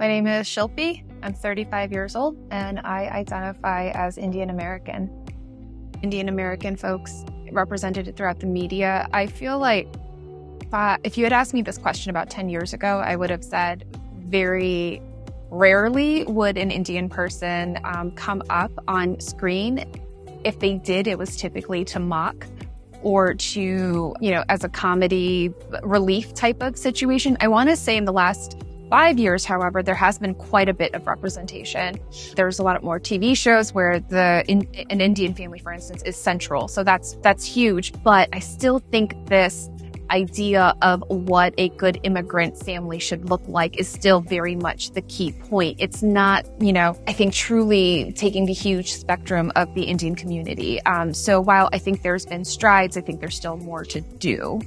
My name is Shilpi. I'm 35 years old and I identify as Indian American. Indian American folks represented throughout the media. I feel like if you had asked me this question about 10 years ago, I would have said very rarely would an Indian person come up on screen. If they did, it was typically to mock or to, as a comedy relief type of situation. I want to say in the last 5 years, however, there has been quite a bit of representation. There's a lot more TV shows where an Indian family, for instance, is central. So that's huge. But I still think this idea of what a good immigrant family should look like is still very much the key point. It's not, I think truly taking the huge spectrum of the Indian community. So while I think there's been strides, I think there's still more to do.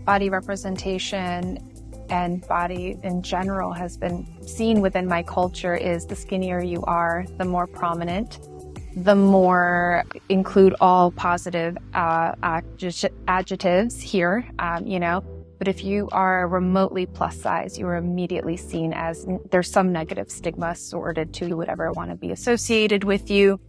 Body representation and body in general has been seen within my culture is the skinnier you are, the more prominent, the more include all positive adjectives here, But if you are remotely plus size, you are immediately seen as there's some negative stigma sorted to who would ever want to be associated with you.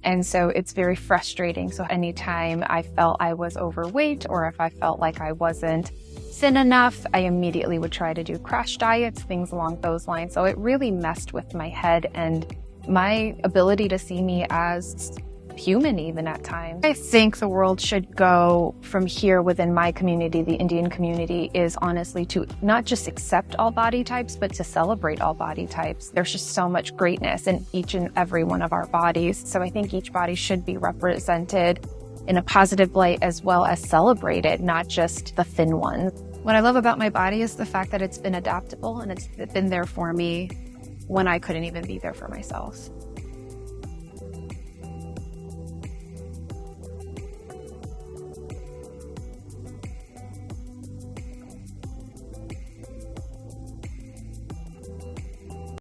And so it's very frustrating. So anytime I felt I was overweight or if I felt like I wasn't thin enough, I immediately would try to do crash diets, things along those lines. So it really messed with my head and my ability to see me as human even at times. I think the world should go from here within my community, the Indian community, is honestly to not just accept all body types, but to celebrate all body types. There's just so much greatness in each and every one of our bodies. So I think each body should be represented in a positive light as well as celebrated, not just the thin ones. What I love about my body is the fact that it's been adaptable and it's been there for me when I couldn't even be there for myself.